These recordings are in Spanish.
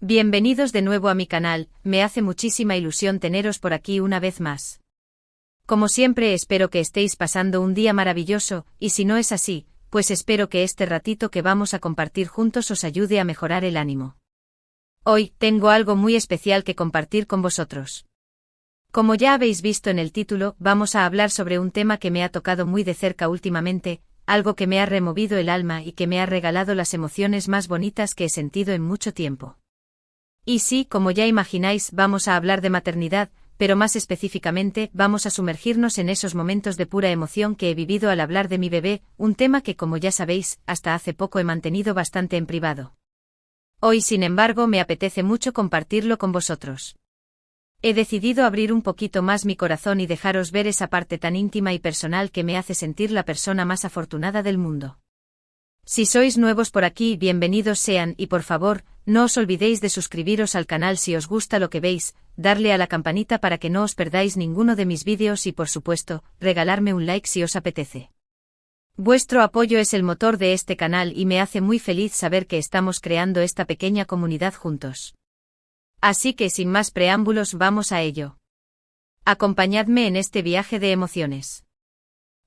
Bienvenidos de nuevo a mi canal, me hace muchísima ilusión teneros por aquí una vez más. Como siempre espero que estéis pasando un día maravilloso, y si no es así, pues espero que este ratito que vamos a compartir juntos os ayude a mejorar el ánimo. Hoy, tengo algo muy especial que compartir con vosotros. Como ya habéis visto en el título, vamos a hablar sobre un tema que me ha tocado muy de cerca últimamente, algo que me ha removido el alma y que me ha regalado las emociones más bonitas que he sentido en mucho tiempo. Y sí, como ya imagináis, vamos a hablar de maternidad, pero más específicamente, vamos a sumergirnos en esos momentos de pura emoción que he vivido al hablar de mi bebé, un tema que, como ya sabéis, hasta hace poco he mantenido bastante en privado. Hoy, sin embargo, me apetece mucho compartirlo con vosotros. He decidido abrir un poquito más mi corazón y dejaros ver esa parte tan íntima y personal que me hace sentir la persona más afortunada del mundo. Si sois nuevos por aquí, bienvenidos sean y por favor, no os olvidéis de suscribiros al canal si os gusta lo que veis, darle a la campanita para que no os perdáis ninguno de mis vídeos y por supuesto, regalarme un like si os apetece. Vuestro apoyo es el motor de este canal y me hace muy feliz saber que estamos creando esta pequeña comunidad juntos. Así que sin más preámbulos vamos a ello. Acompañadme en este viaje de emociones.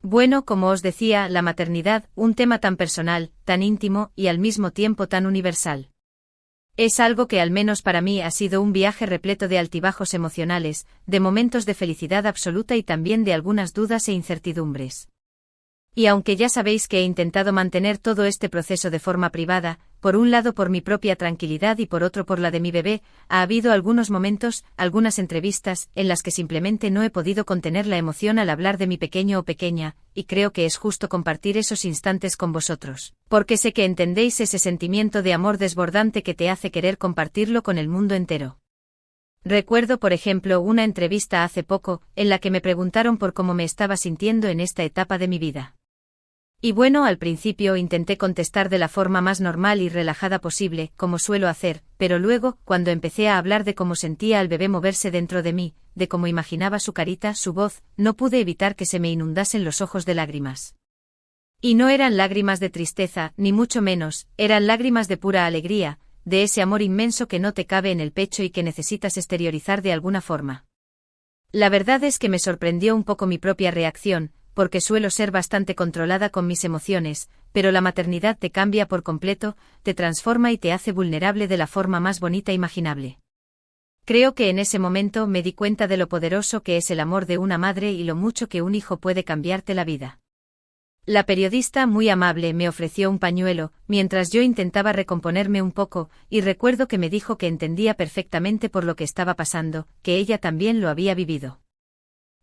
Bueno, como os decía, la maternidad, un tema tan personal, tan íntimo y al mismo tiempo tan universal. Es algo que al menos para mí ha sido un viaje repleto de altibajos emocionales, de momentos de felicidad absoluta y también de algunas dudas e incertidumbres. Y aunque ya sabéis que he intentado mantener todo este proceso de forma privada, por un lado por mi propia tranquilidad y por otro por la de mi bebé, ha habido algunos momentos, algunas entrevistas, en las que simplemente no he podido contener la emoción al hablar de mi pequeño o pequeña, y creo que es justo compartir esos instantes con vosotros, porque sé que entendéis ese sentimiento de amor desbordante que te hace querer compartirlo con el mundo entero. Recuerdo, por ejemplo, una entrevista hace poco, en la que me preguntaron por cómo me estaba sintiendo en esta etapa de mi vida. Y bueno, al principio intenté contestar de la forma más normal y relajada posible, como suelo hacer, pero luego, cuando empecé a hablar de cómo sentía al bebé moverse dentro de mí, de cómo imaginaba su carita, su voz, no pude evitar que se me inundasen los ojos de lágrimas. Y no eran lágrimas de tristeza, ni mucho menos, eran lágrimas de pura alegría, de ese amor inmenso que no te cabe en el pecho y que necesitas exteriorizar de alguna forma. La verdad es que me sorprendió un poco mi propia reacción, porque suelo ser bastante controlada con mis emociones, pero la maternidad te cambia por completo, te transforma y te hace vulnerable de la forma más bonita imaginable. Creo que en ese momento me di cuenta de lo poderoso que es el amor de una madre y lo mucho que un hijo puede cambiarte la vida. La periodista, muy amable, me ofreció un pañuelo, mientras yo intentaba recomponerme un poco, y recuerdo que me dijo que entendía perfectamente por lo que estaba pasando, que ella también lo había vivido.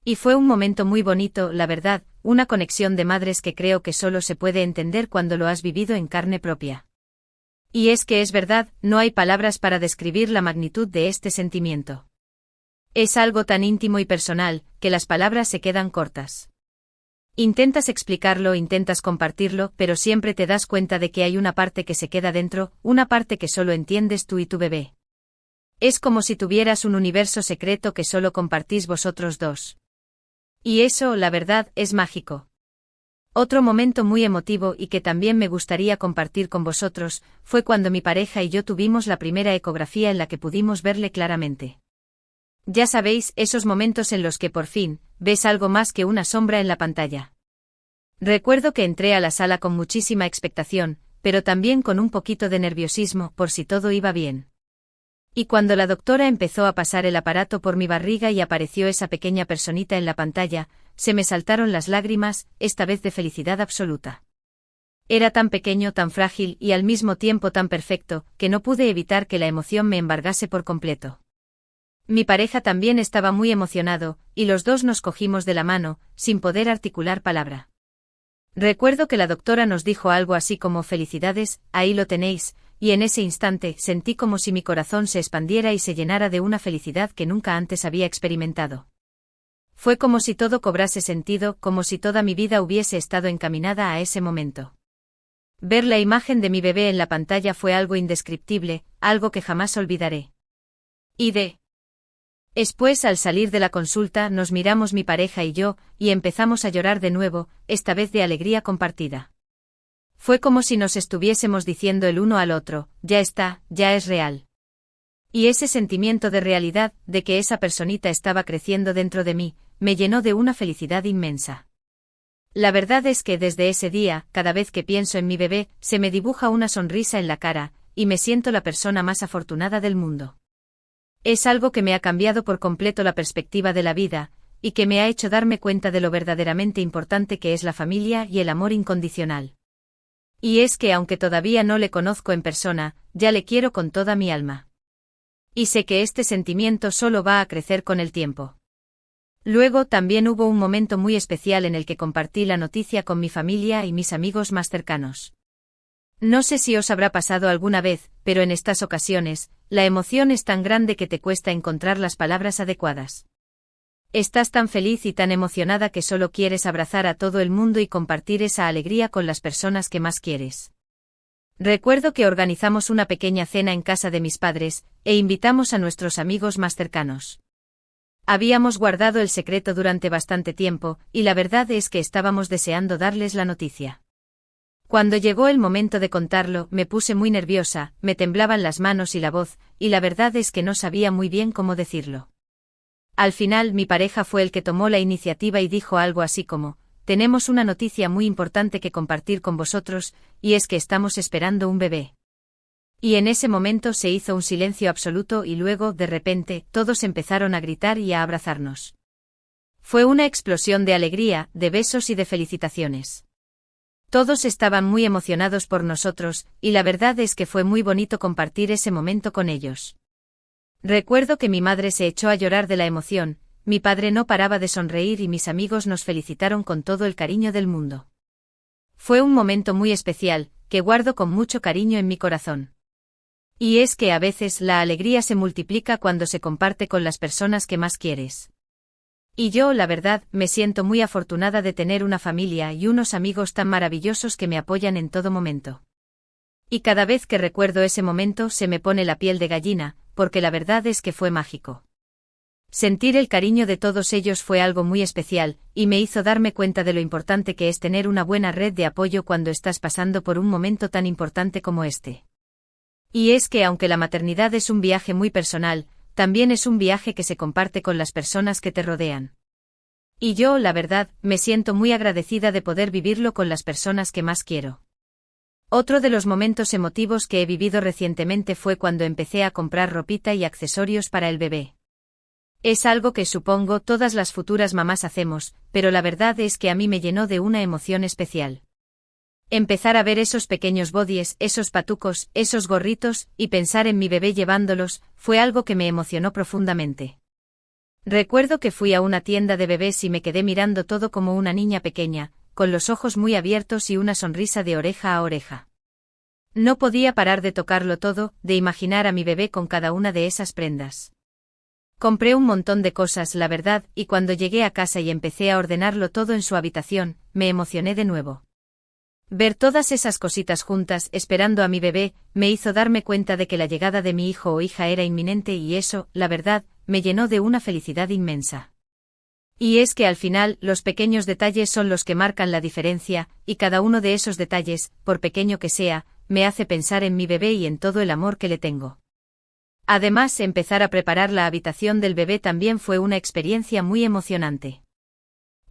Y fue un momento muy bonito, la verdad, una conexión de madres que creo que solo se puede entender cuando lo has vivido en carne propia. Y es que es verdad, no hay palabras para describir la magnitud de este sentimiento. Es algo tan íntimo y personal, que las palabras se quedan cortas. Intentas explicarlo, intentas compartirlo, pero siempre te das cuenta de que hay una parte que se queda dentro, una parte que solo entiendes tú y tu bebé. Es como si tuvieras un universo secreto que solo compartís vosotros dos. Y eso, la verdad, es mágico. Otro momento muy emotivo y que también me gustaría compartir con vosotros, fue cuando mi pareja y yo tuvimos la primera ecografía en la que pudimos verle claramente. Ya sabéis, esos momentos en los que por fin, ves algo más que una sombra en la pantalla. Recuerdo que entré a la sala con muchísima expectación, pero también con un poquito de nerviosismo por si todo iba bien. Y cuando la doctora empezó a pasar el aparato por mi barriga y apareció esa pequeña personita en la pantalla, se me saltaron las lágrimas, esta vez de felicidad absoluta. Era tan pequeño, tan frágil y al mismo tiempo tan perfecto, que no pude evitar que la emoción me embargase por completo. Mi pareja también estaba muy emocionado, y los dos nos cogimos de la mano, sin poder articular palabra. Recuerdo que la doctora nos dijo algo así como «Felicidades, ahí lo tenéis», y en ese instante sentí como si mi corazón se expandiera y se llenara de una felicidad que nunca antes había experimentado. Fue como si todo cobrase sentido, como si toda mi vida hubiese estado encaminada a ese momento. Ver la imagen de mi bebé en la pantalla fue algo indescriptible, algo que jamás olvidaré. Después, al salir de la consulta, nos miramos mi pareja y yo, y empezamos a llorar de nuevo, esta vez de alegría compartida. Fue como si nos estuviésemos diciendo el uno al otro, ya está, ya es real. Y ese sentimiento de realidad, de que esa personita estaba creciendo dentro de mí, me llenó de una felicidad inmensa. La verdad es que desde ese día, cada vez que pienso en mi bebé, se me dibuja una sonrisa en la cara, y me siento la persona más afortunada del mundo. Es algo que me ha cambiado por completo la perspectiva de la vida, y que me ha hecho darme cuenta de lo verdaderamente importante que es la familia y el amor incondicional. Y es que aunque todavía no le conozco en persona, ya le quiero con toda mi alma. Y sé que este sentimiento solo va a crecer con el tiempo. Luego también hubo un momento muy especial en el que compartí la noticia con mi familia y mis amigos más cercanos. No sé si os habrá pasado alguna vez, pero en estas ocasiones, la emoción es tan grande que te cuesta encontrar las palabras adecuadas. Estás tan feliz y tan emocionada que solo quieres abrazar a todo el mundo y compartir esa alegría con las personas que más quieres. Recuerdo que organizamos una pequeña cena en casa de mis padres, e invitamos a nuestros amigos más cercanos. Habíamos guardado el secreto durante bastante tiempo, y la verdad es que estábamos deseando darles la noticia. Cuando llegó el momento de contarlo, me puse muy nerviosa, me temblaban las manos y la voz, y la verdad es que no sabía muy bien cómo decirlo. Al final mi pareja fue el que tomó la iniciativa y dijo algo así como: «Tenemos una noticia muy importante que compartir con vosotros, y es que estamos esperando un bebé». Y en ese momento se hizo un silencio absoluto y luego, de repente, todos empezaron a gritar y a abrazarnos. Fue una explosión de alegría, de besos y de felicitaciones. Todos estaban muy emocionados por nosotros, y la verdad es que fue muy bonito compartir ese momento con ellos. Recuerdo que mi madre se echó a llorar de la emoción, mi padre no paraba de sonreír y mis amigos nos felicitaron con todo el cariño del mundo. Fue un momento muy especial, que guardo con mucho cariño en mi corazón. Y es que a veces la alegría se multiplica cuando se comparte con las personas que más quieres. Y yo, la verdad, me siento muy afortunada de tener una familia y unos amigos tan maravillosos que me apoyan en todo momento. Y cada vez que recuerdo ese momento se me pone la piel de gallina, porque la verdad es que fue mágico. Sentir el cariño de todos ellos fue algo muy especial, y me hizo darme cuenta de lo importante que es tener una buena red de apoyo cuando estás pasando por un momento tan importante como este. Y es que aunque la maternidad es un viaje muy personal, también es un viaje que se comparte con las personas que te rodean. Y yo, la verdad, me siento muy agradecida de poder vivirlo con las personas que más quiero. Otro de los momentos emotivos que he vivido recientemente fue cuando empecé a comprar ropita y accesorios para el bebé. Es algo que supongo todas las futuras mamás hacemos, pero la verdad es que a mí me llenó de una emoción especial. Empezar a ver esos pequeños bodies, esos patucos, esos gorritos, y pensar en mi bebé llevándolos, fue algo que me emocionó profundamente. Recuerdo que fui a una tienda de bebés y me quedé mirando todo como una niña pequeña, con los ojos muy abiertos y una sonrisa de oreja a oreja. No podía parar de tocarlo todo, de imaginar a mi bebé con cada una de esas prendas. Compré un montón de cosas, la verdad, y cuando llegué a casa y empecé a ordenarlo todo en su habitación, me emocioné de nuevo. Ver todas esas cositas juntas, esperando a mi bebé, me hizo darme cuenta de que la llegada de mi hijo o hija era inminente y eso, la verdad, me llenó de una felicidad inmensa. Y es que al final, los pequeños detalles son los que marcan la diferencia, y cada uno de esos detalles, por pequeño que sea, me hace pensar en mi bebé y en todo el amor que le tengo. Además, empezar a preparar la habitación del bebé también fue una experiencia muy emocionante.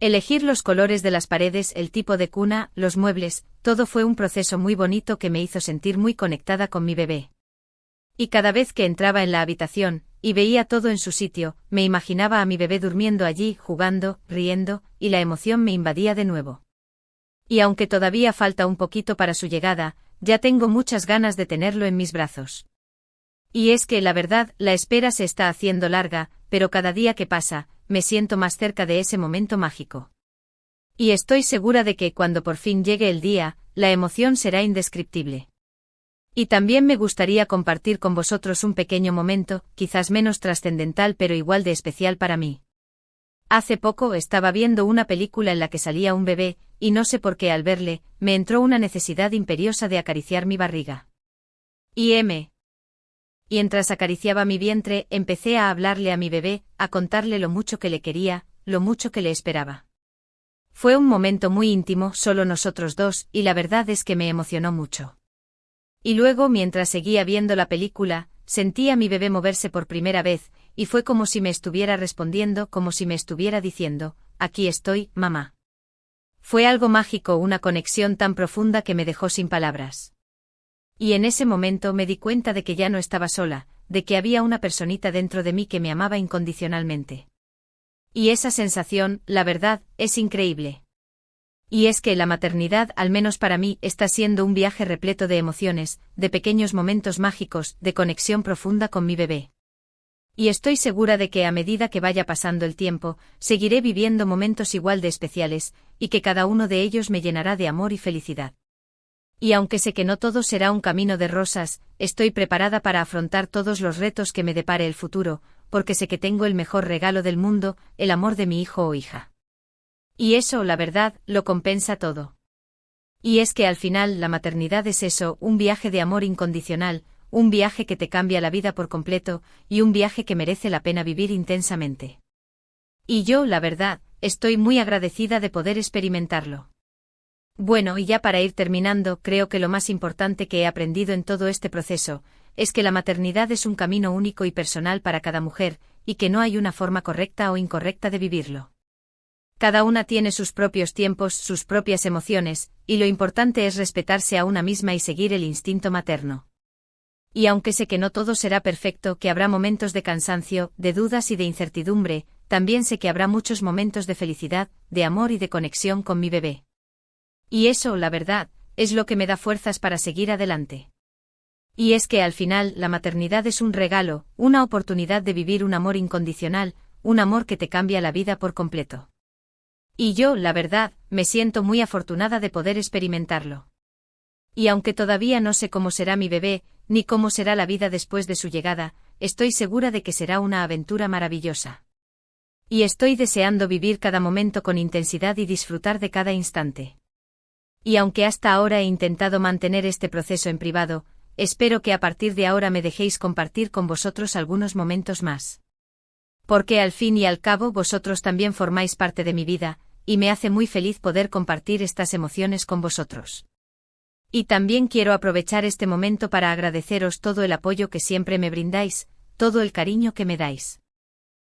Elegir los colores de las paredes, el tipo de cuna, los muebles, todo fue un proceso muy bonito que me hizo sentir muy conectada con mi bebé. Y cada vez que entraba en la habitación, y veía todo en su sitio, me imaginaba a mi bebé durmiendo allí, jugando, riendo, y la emoción me invadía de nuevo. Y aunque todavía falta un poquito para su llegada, ya tengo muchas ganas de tenerlo en mis brazos. Y es que, la verdad, la espera se está haciendo larga, pero cada día que pasa, me siento más cerca de ese momento mágico. Y estoy segura de que cuando por fin llegue el día, la emoción será indescriptible. Y también me gustaría compartir con vosotros un pequeño momento, quizás menos trascendental pero igual de especial para mí. Hace poco estaba viendo una película en la que salía un bebé, y no sé por qué al verle, me entró una necesidad imperiosa de acariciar mi barriga. Y mientras acariciaba mi vientre, empecé a hablarle a mi bebé, a contarle lo mucho que le quería, lo mucho que le esperaba. Fue un momento muy íntimo, solo nosotros dos, y la verdad es que me emocionó mucho. Y luego, mientras seguía viendo la película, sentí a mi bebé moverse por primera vez, y fue como si me estuviera respondiendo, como si me estuviera diciendo, aquí estoy, mamá. Fue algo mágico, una conexión tan profunda que me dejó sin palabras. Y en ese momento me di cuenta de que ya no estaba sola, de que había una personita dentro de mí que me amaba incondicionalmente. Y esa sensación, la verdad, es increíble. Y es que la maternidad, al menos para mí, está siendo un viaje repleto de emociones, de pequeños momentos mágicos, de conexión profunda con mi bebé. Y estoy segura de que a medida que vaya pasando el tiempo, seguiré viviendo momentos igual de especiales, y que cada uno de ellos me llenará de amor y felicidad. Y aunque sé que no todo será un camino de rosas, estoy preparada para afrontar todos los retos que me depare el futuro, porque sé que tengo el mejor regalo del mundo, el amor de mi hijo o hija. Y eso, la verdad, lo compensa todo. Y es que al final la maternidad es eso, un viaje de amor incondicional, un viaje que te cambia la vida por completo, y un viaje que merece la pena vivir intensamente. Y yo, la verdad, estoy muy agradecida de poder experimentarlo. Bueno, y ya para ir terminando, creo que lo más importante que he aprendido en todo este proceso, es que la maternidad es un camino único y personal para cada mujer, y que no hay una forma correcta o incorrecta de vivirlo. Cada una tiene sus propios tiempos, sus propias emociones, y lo importante es respetarse a una misma y seguir el instinto materno. Y aunque sé que no todo será perfecto, que habrá momentos de cansancio, de dudas y de incertidumbre, también sé que habrá muchos momentos de felicidad, de amor y de conexión con mi bebé. Y eso, la verdad, es lo que me da fuerzas para seguir adelante. Y es que al final la maternidad es un regalo, una oportunidad de vivir un amor incondicional, un amor que te cambia la vida por completo. Y yo, la verdad, me siento muy afortunada de poder experimentarlo. Y aunque todavía no sé cómo será mi bebé, ni cómo será la vida después de su llegada, estoy segura de que será una aventura maravillosa. Y estoy deseando vivir cada momento con intensidad y disfrutar de cada instante. Y aunque hasta ahora he intentado mantener este proceso en privado, espero que a partir de ahora me dejéis compartir con vosotros algunos momentos más. Porque al fin y al cabo vosotros también formáis parte de mi vida, y me hace muy feliz poder compartir estas emociones con vosotros. Y también quiero aprovechar este momento para agradeceros todo el apoyo que siempre me brindáis, todo el cariño que me dais.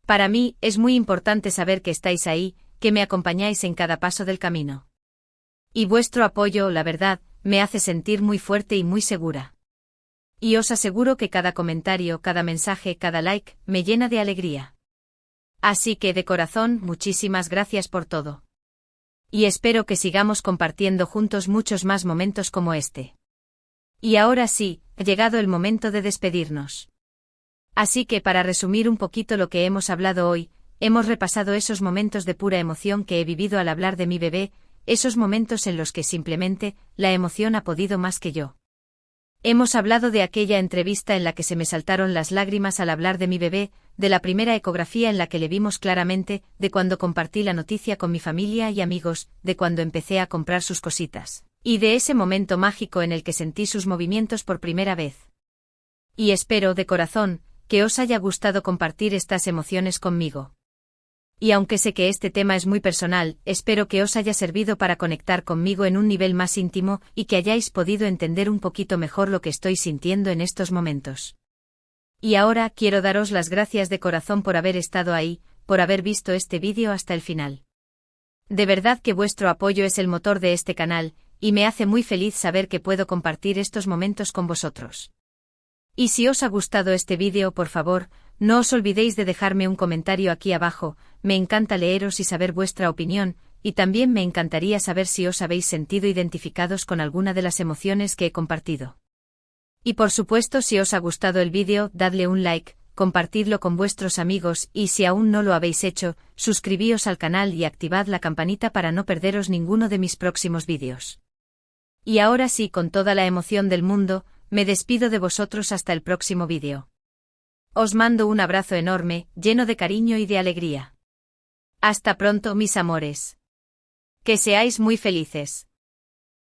Para mí es muy importante saber que estáis ahí, que me acompañáis en cada paso del camino. Y vuestro apoyo, la verdad, me hace sentir muy fuerte y muy segura. Y os aseguro que cada comentario, cada mensaje, cada like, me llena de alegría. Así que de corazón, muchísimas gracias por todo. Y espero que sigamos compartiendo juntos muchos más momentos como este. Y ahora sí, ha llegado el momento de despedirnos. Así que para resumir un poquito lo que hemos hablado hoy, hemos repasado esos momentos de pura emoción que he vivido al hablar de mi bebé, esos momentos en los que simplemente, la emoción ha podido más que yo. Hemos hablado de aquella entrevista en la que se me saltaron las lágrimas al hablar de mi bebé, de la primera ecografía en la que le vimos claramente, de cuando compartí la noticia con mi familia y amigos, de cuando empecé a comprar sus cositas, y de ese momento mágico en el que sentí sus movimientos por primera vez. Y espero, de corazón, que os haya gustado compartir estas emociones conmigo. Y aunque sé que este tema es muy personal, espero que os haya servido para conectar conmigo en un nivel más íntimo y que hayáis podido entender un poquito mejor lo que estoy sintiendo en estos momentos. Y ahora quiero daros las gracias de corazón por haber estado ahí, por haber visto este vídeo hasta el final. De verdad que vuestro apoyo es el motor de este canal, y me hace muy feliz saber que puedo compartir estos momentos con vosotros. Y si os ha gustado este vídeo, por favor, no os olvidéis de dejarme un comentario aquí abajo, me encanta leeros y saber vuestra opinión, y también me encantaría saber si os habéis sentido identificados con alguna de las emociones que he compartido. Y por supuesto, si os ha gustado el vídeo, dadle un like, compartidlo con vuestros amigos y si aún no lo habéis hecho, suscribíos al canal y activad la campanita para no perderos ninguno de mis próximos vídeos. Y ahora sí, con toda la emoción del mundo, me despido de vosotros hasta el próximo vídeo. Os mando un abrazo enorme, lleno de cariño y de alegría. Hasta pronto, mis amores. Que seáis muy felices.